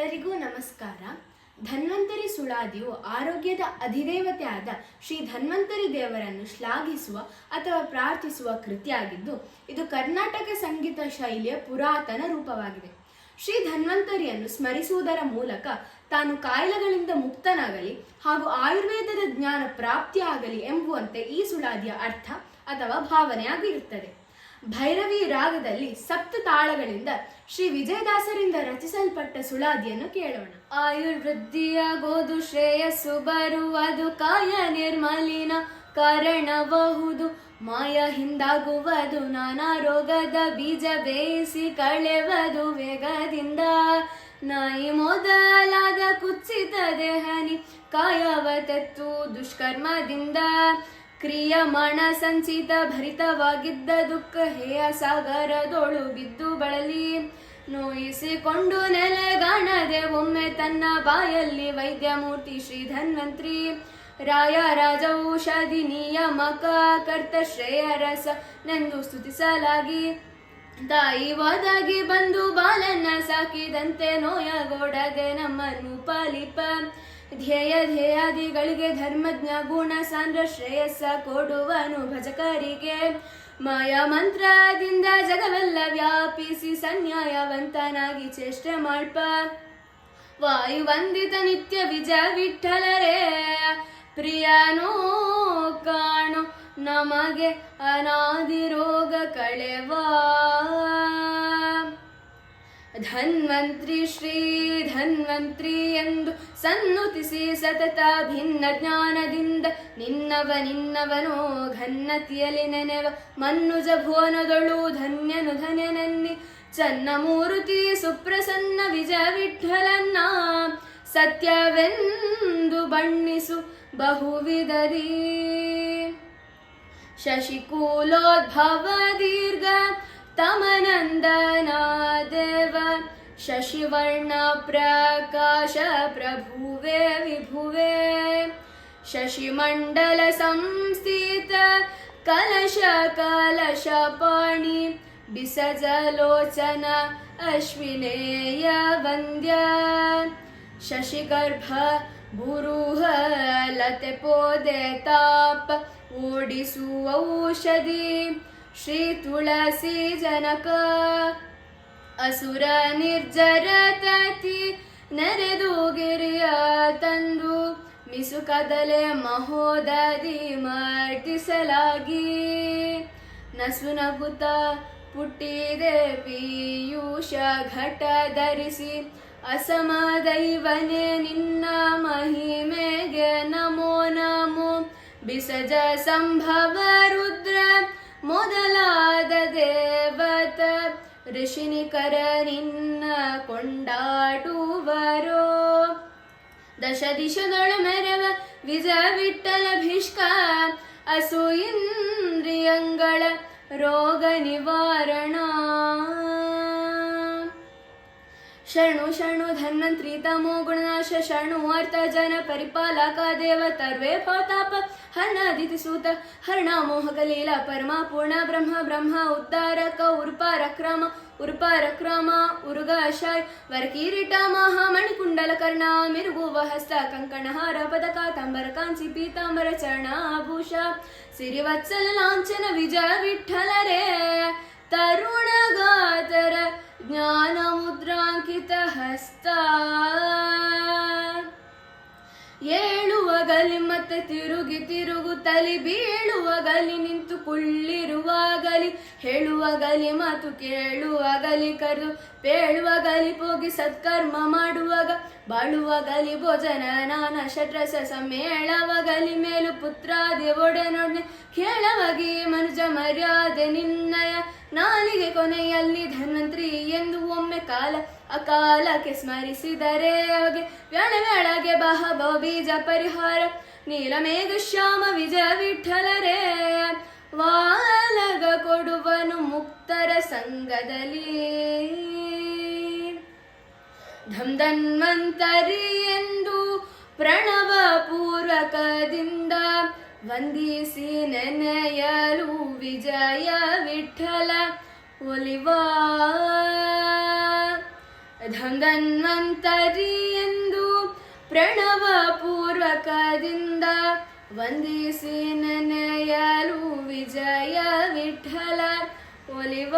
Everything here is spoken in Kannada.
ಎಲ್ಲರಿಗೂ ನಮಸ್ಕಾರ. ಧನ್ವಂತರಿ ಸುಳಾದಿಯು ಆರೋಗ್ಯದ ಅಧಿದೇವತೆಯಾದ ಶ್ರೀ ಧನ್ವಂತರಿ ದೇವರನ್ನು ಶ್ಲಾಘಿಸುವ ಅಥವಾ ಪ್ರಾರ್ಥಿಸುವ ಕೃತಿಯಾಗಿದ್ದು, ಇದು ಕರ್ನಾಟಕ ಸಂಗೀತ ಶೈಲಿಯ ಪುರಾತನ ರೂಪವಾಗಿದೆ. ಶ್ರೀ ಧನ್ವಂತರಿಯನ್ನು ಸ್ಮರಿಸುವುದರ ಮೂಲಕ ತಾನು ಕಾಯಿಲೆಗಳಿಂದ ಮುಕ್ತನಾಗಲಿ ಹಾಗೂ ಆಯುರ್ವೇದದ ಜ್ಞಾನ ಪ್ರಾಪ್ತಿಯಾಗಲಿ ಎಂಬುವಂತೆ ಈ ಸುಳಾದಿಯ ಅರ್ಥ ಅಥವಾ ಭಾವನೆಯಾಗಿರುತ್ತದೆ. ಭೈರವಿ ರಾಗದಲ್ಲಿ ಸಪ್ತ ತಾಳಗಳಿಂದ ಶ್ರೀ ವಿಜಯದಾಸರಿಂದ ರಚಿಸಲ್ಪಟ್ಟ ಸುಳಾದಿಯನ್ನು ಕೇಳೋಣ. ಆಯುರ್ವೃದ್ಧಿಯಾಗೋದು, ಶ್ರೇಯಸ್ಸು ಬರುವುದು, ಕಾಯ ನಿರ್ಮಲಿನ ಕಾರಣಬಹುದು, ಮಾಯ ಹಿಂದಾಗುವುದು, ನಾನಾ ರೋಗದ ಬೀಜ ಬೇಯಿಸಿ ಕಳೆವುದು ವೇಗದಿಂದ, ನಾಯಿ ಮೊದಲಾದ ಕುತ್ಸಿತ ದೇಹನಿ ಕಾಯವ ತೆತ್ತು ದುಷ್ಕರ್ಮದಿಂದ, ಕ್ರಿಯಮಾಣ ಸಂಚಿತ ಭರಿತವಾಗಿದ್ದ ದುಃಖ ಹೇಯ ಸಾಗರದೊಳು ಬಿದ್ದು ಬಳಲಿ, ನೋಯಿಸಿಕೊಂಡು ನೆಲೆಗಾಣದೆ ಒಮ್ಮೆ ತನ್ನ ಬಾಯಲ್ಲಿ ವೈದ್ಯಮೂರ್ತಿ ಶ್ರೀ ಧನ್ವಂತ್ರಿ ರಾಯ ರಾಜೌಷಧಿ ನಿಯಮಕ ಕರ್ತ ಶ್ರೇಯರಸ ನೆಂದು ಸ್ತುತಿಸಲಾಗಿ, ತಾಯಿ ಒದಗಿ ಬಂದು ಬಾಲನ್ನ ಸಾಕಿದಂತೆ ನೋಯಗೋಡದೆ ನಮ್ಮನ್ನು ಪಾಲಿಪ, ಧ್ಯೇಯಾದಿಗಳಿಗೆ ಧರ್ಮಜ್ಞ ಗುಣ ಸಾಂದ್ರ ಶ್ರೇಯಸ್ಸ ಕೊಡುವನು ಭಜಕರಿಗೆ, ಮಾಯ ಮಂತ್ರದಿಂದ ಜಗವೆಲ್ಲ ವ್ಯಾಪಿಸಿ ಸನ್ಯಾಯವಂತನಾಗಿ ಚೇಷ್ಟೆ ಮಾಡ್ಪ, ವಾಯುವಂದಿತ ನಿತ್ಯ ವಿಜಯ ವಿಠಲರೇ ಪ್ರಿಯನೋ ಕಾಣು ನಮಗೆ ಅನಾದಿ ರೋಗ ಕಳೆವಾ. ಧನ್ವಂತ್ರಿ ಶ್ರೀ ಧನ್ವಂತ್ರಿ ಎಂದು ಸನ್ನುತಿಸಿ ಸತತ ಭಿನ್ನ ಜ್ಞಾನದಿಂದ ನಿನ್ನವನೋ ಘನ್ನತಿಯಲ್ಲಿ ನೆನೆವ ಮನ್ನುಜ ಭುವನದೊಳು ಧನ್ಯನು ಧನ್ಯನನ್ನಿ ಚನ್ನಮೂರ್ತಿ ಸುಪ್ರಸನ್ನ ವಿಜಯ ವಿಠಲನ್ನ ಸತ್ಯವೆಂದು ಬಣ್ಣಿಸು ಬಹುವಿಧದಿ, ಶಶಿಕೂಲೋದ್ಭವ ದೀರ್ಘ ತಮನಂದನ ದೇವ ಶಶಿವರ್ಣ ಪ್ರಕಾಶ ಪ್ರಭುವೆ ವಿಭುವೆ, ಶಶಿಮಂಡಲ ಸಂಸ್ಥಿತ ಕಲಶ ಕಲಶ ಪಾಣಿ ಬಿಸಜಲೋಚನ ಅಶ್ವಿನೇಯ ವಂದ್ಯ, ಶಶಿಗರ್ಭ ಗುರುಹ ಲತೆ ಪೋದೆ ತಾಪ ಓಡಿಸುವ ಔಷಧಿ ಶ್ರೀ ತುಳಸಿ ಜನಕ, ಅಸುರ ನಿರ್ಜರ ತತಿ ನೆರೆದು ಗಿರಿಯ ತಂದು ಮಿಸುಕದಲೆ ಮಹೋದದಿ ಮರ್ದಿಸಲಾಗಿ, ನಸು ನಗುತ್ತ ಪುಟ್ಟಿದೆ ಪೀಯೂಷ ಘಟ ಧರಿಸಿ, ಅಸಮ ದೈವನೇ ನಿನ್ನ ಮಹಿಮೆಗೆ ನಮೋ ನಮೋ, ಬಿಸಜ ಸಂಭವ ರುದ್ರ ಮೊದಲಾದ ದೇವತ ಋಷಿನಿಕರ ನಿನ್ನ ಕೊಂಡಾಡುವರೋ, ದಶ ದಿಶದೊಳು ಮೆರವ ವಿಜಯ ವಿಠಲ ಭೀಷ್ಕ ಅಸು ಇಂದ್ರಿಯಂಗಳ ರೋಗ ನಿವಾರಣ. ಶರಣು ಶರಣು ಧನ್ವಂತ್ರಿ ತಮೋ ಗುಣನಾಶ, ಶರಣು ಅರ್ಥ ಜನ ಪರಿಪಾಲಕ ದೇವ ತರ್ವೇ ಪಾತಾಪ ಹರ್ಣಾದಿತಿ ಸೂತ, ಹರ್ಣ ಮೋಹಕ ಲೀಲಾ ಪರಮ ಪೂರ್ಣ ಬ್ರಹ್ಮ ಬ್ರಹ್ಮ ಉದ್ಧಾರಕ ಉರ್ಪಾರಕ್ರಮ ಉರ್ಪಾರಕ್ರಮ ಉರುಗಾಶಾಯ್ ವರಕಿರೀಟ ಮಹಾಮಣಿಕುಂಡಲ ಕರ್ಣ ಮಿರುಗುವ ಹಸ್ತ ಕಂಕಣಹಾರ ಪದಕ ತಾಂಬರ ಕಾಂಚಿ ಪೀತಾಂಬರ ಚರಣಾಭೂಷ, ಸಿರಿವತ್ಸಲ ಲಾಂಛನ ವಿಜಯ ವಿಠಲರೇ ತರುಣ ಗಾತರ ಜ್ಞಾನ ಮುದ್ರಾಂಕಿತ ಹಸ್ತ, ಏಳುವ ಗಲಿ ಮತ್ತೆ ತಿರುಗಿ ತಿರುಗುತ್ತಲಿ ಬೀಳುವ ಗಲಿ ನಿಂತು ಕುಳ್ಳಿರುವ ಗಲಿ, ಹೇಳುವ ಗಲಿ ಮಾತು ಕೇಳುವ ಗಲಿ ಕರೆದು ಪೇಳುವ ಗಲಿ ಹೋಗಿ ಸತ್ಕರ್ಮ ಮಾಡುವಾಗ, ಬಾಳುವ ಗಲಿ ಭೋಜನ ನಾನ ಷಟ್ರಸ ಸಮ್ಮೇಳವ ಗಲಿ ಮೇಲು ಪುತ್ರಾದಿ ಒಡೆನೊಡನೆ ಕೇಳವಾಗಿ ಮನುಜ ಮರ್ಯಾದೆ ನಿನ್ನಯ ನಾಲಿಗೆ ಕೊನೆಯಲ್ಲಿ ಧನ್ವಂತ್ರಿ ಎಂದು ಒಮ್ಮೆ ಕಾಲ ಅಕಾಲಕ್ಕೆ ಸ್ಮರಿಸಿದರೆ ಅಗೆ ವ್ಯಾಳಗೆ ಬಹ ಬೀಜ ಪರಿಹಾರ, ನೀಲಮೇಘ ಶ್ಯಾಮ ವಿಜಯ ವಿಠಲರೇ ವಾಲಗ ಕೊಡುವನು ಮುಕ್ತರ ಸಂಗದಲ್ಲಿ, ಧಮ್ ಧನ್ವಂತರಿ ಎಂದು ಪ್ರಣವ ಪೂರ್ವಕದಿಂದ ವಂದಿಸಿ ನೆನೆಯಲು ವಿಜಯ ವಿಠಲ ಒಲಿವಾ. ಧಂ ಧನ್ವಂತರಿ ಎಂದು ಪ್ರಣವ ಪೂರ್ವಕದಿಂದ ವಂದಿಸಿ ನೆನೆಯಲು ವಿಜಯ ವಿಠಲ ಒಲಿವ